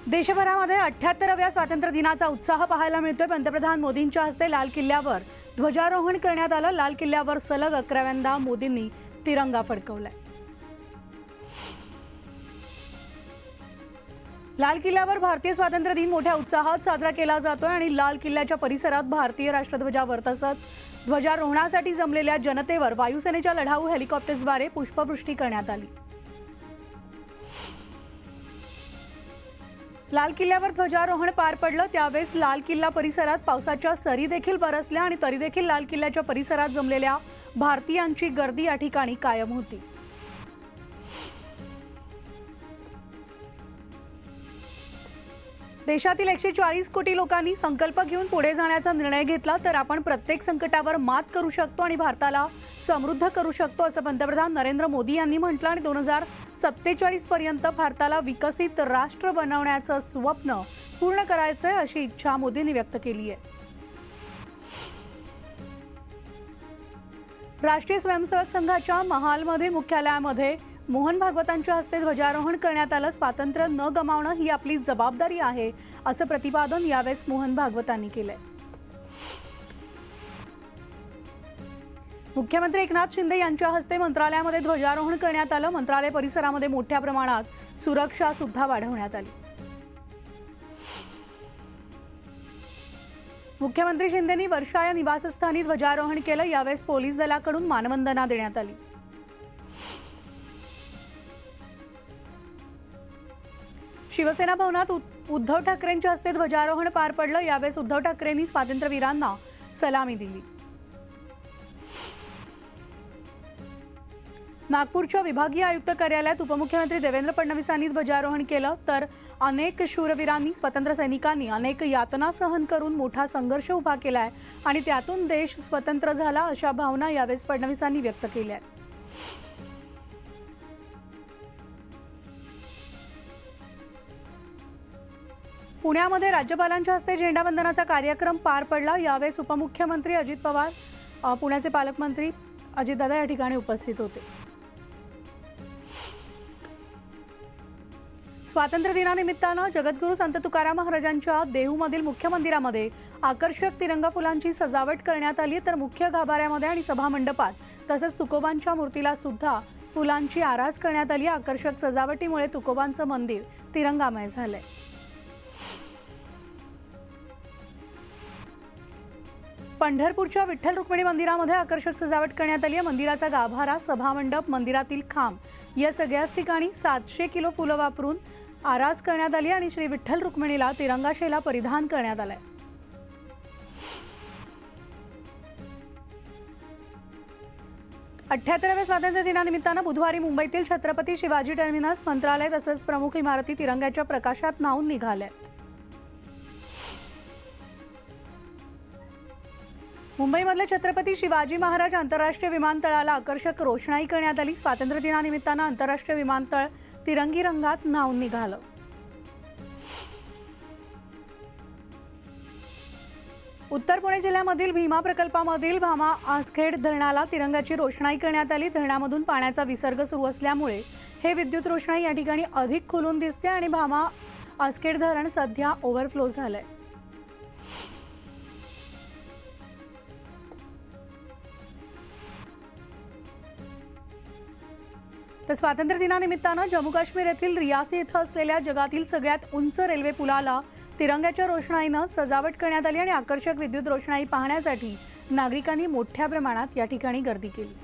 देशभरामध्ये 78व्या स्वातंत्र्य दिनाचा उत्साह पाहायला मिळतोय। पंतप्रधान मोदींच्या हस्ते लाल किल्ल्यावर ध्वजारोहण करण्यात आलं। लाल किल्ल्यावर सलग 11व्यांदा मोदींनी तिरंगा फडकवलाय। लाल किल्ल्यावर भारतीय स्वातंत्र्य दिन मोठ्या उत्साहात साजरा केला जातोय आणि लाल किल्ल्याच्या परिसरात भारतीय राष्ट्रध्वजावर तसंच ध्वजारोहणासाठी जमलेल्या जनतेवर वायुसेनेच्या लढाऊ हेलिकॉप्टर्सद्वारे पुष्पवृष्टी करण्यात आली। लाल किल्ल्यावर ध्वजारोहण पार पडलं त्यावेळेस लाल किल्ला परिसरात पावसाच्या सरी देखील बरसल्या आणि तरी देखील लाल किल्ल्याच्या परिसरात जमलेल्या भारतीयांची गर्दी या ठिकाणी कायम होती। देशातील 140 कोटी लोकांनी संकल्प घेऊन पुढे जाण्याचा निर्णय घेतला तर आपण प्रत्येक संकटावर मात करू शकतो आणि भारताला समृद्ध करू शकतो असं पंतप्रधान नरेंद्र मोदी यांनी म्हटलं आणि 2047 पर्यंत भारताला विकसित राष्ट्र बनवण्याचं स्वप्न पूर्ण करायचंय अशी इच्छा मोदींनी व्यक्त केली आहे। राष्ट्रीय स्वयंसेवक संघाच्या महालमध्ये मुख्यालयामध्ये मोहन भागवतांच्या हस्ते ध्वजारोहण करण्यात आलं। स्वातंत्र्य न गमावणं ही आपली जबाबदारी आहे असं प्रतिपादन यावेळेस मोहन भागवतांनी केलंय। मुख्यमंत्री एकनाथ शिंदे यांच्या हस्ते मंत्रालयामध्ये ध्वजारोहण करण्यात आलं। मंत्रालय परिसरामध्ये मोठ्या प्रमाणात सुरक्षा सुद्धा वाढवण्यात आली। मुख्यमंत्री शिंदेंनी वर्षा या निवासस्थानी ध्वजारोहण केलं। यावेळेस पोलीस दलाकडून मानवंदना देण्यात आली। शिवसेना भवनात उद्धव ठाकरेंच्या हस्ते ध्वजारोहण पार पडलं। यावेळेस उद्धव ठाकरेंनी स्वातंत्र्यवीरांना सलामी दिली। नागपूरच्या विभागीय आयुक्त कार्यालयात उपमुख्यमंत्री देवेंद्र फडणवीसांनी ध्वजारोहण केलं तर अनेक शूरवीरांनी स्वातंत्र्य सैनिकांनी अनेक यातना सहन करून मोठा संघर्ष उभा केलाय आणि त्यातून देश स्वतंत्र झाला अशा भावना यावेळेस फडणवीसांनी व्यक्त केल्या। पुण्यामध्ये राज्यपालांच्या हस्ते झेंडावंदनाचा कार्यक्रम पार पडला। यावेळेस उपमुख्यमंत्री अजित पवार पुण्याचे पालकमंत्री अजितदादा या ठिकाणी उपस्थित होते। स्वातंत्र्य दिनानिमित्तानं जगद्गुरू संत तुकाराम महाराजांच्या देहूमधील मुख्य मंदिरामध्ये आकर्षक तिरंगा फुलांची सजावट करण्यात आली तर मुख्य गाभाऱ्यामध्ये आणि सभा मंडपात तसंच तुकोबांच्या मूर्तीला सुद्धा फुलांची आरास करण्यात आली। आकर्षक सजावटीमुळे तुकोबांचं मंदिर तिरंगामय झालंय। पंढरपूरच्या विठ्ठल रुक्मिणी मंदिरामध्ये आकर्षक सजावट करण्यात आली आहे। मंदिराचा गाभारा, सभामंडप, मंदिरातील खांब या सगळ्याच ठिकाणी 700 किलो फुलं वापरून आरास करण्यात आली आणि श्री विठ्ठल रुक्मिणीला तिरंगा शेला परिधान करण्यात आलाय। अठ्ठ्याहत्तराव्या स्वातंत्र्य दिनानिमित्तानं बुधवारी मुंबईतील छत्रपती शिवाजी टर्मिनस, मंत्रालय तसंच प्रमुख इमारती तिरंग्याच्या प्रकाशात न्हाऊन निघाल्या। मुंबईमधल्या छत्रपती शिवाजी महाराज आंतरराष्ट्रीय विमानतळाला आकर्षक रोषणाई करण्यात आली। स्वातंत्र्य दिनानिमित्तानं आंतरराष्ट्रीय विमानतळ तिरंगी रंगात न्हाऊन निघालं। उत्तर पुणे जिल्ह्यामधील भीमा प्रकल्पामधील भामा आसखेड धरणाला तिरंगाची रोषणाई करण्यात आली। धरणामधून पाण्याचा विसर्ग सुरू असल्यामुळे हे विद्युत रोषणाई या ठिकाणी अधिक खुलून दिसते आणि भामा आसखेड धरण सध्या ओव्हरफ्लो झालंय। तर स्वातंत्र्य दिनानिमित्तानं जम्मू काश्मीर येथील रियासी इथं असलेल्या जगातील सगळ्यात उंच रेल्वे पुलाला तिरंग्याच्या रोषणाईनं सजावट करण्यात आली आणि आकर्षक विद्युत रोषणाई पाहण्यासाठी नागरिकांनी मोठ्या प्रमाणात या ठिकाणी गर्दी केली।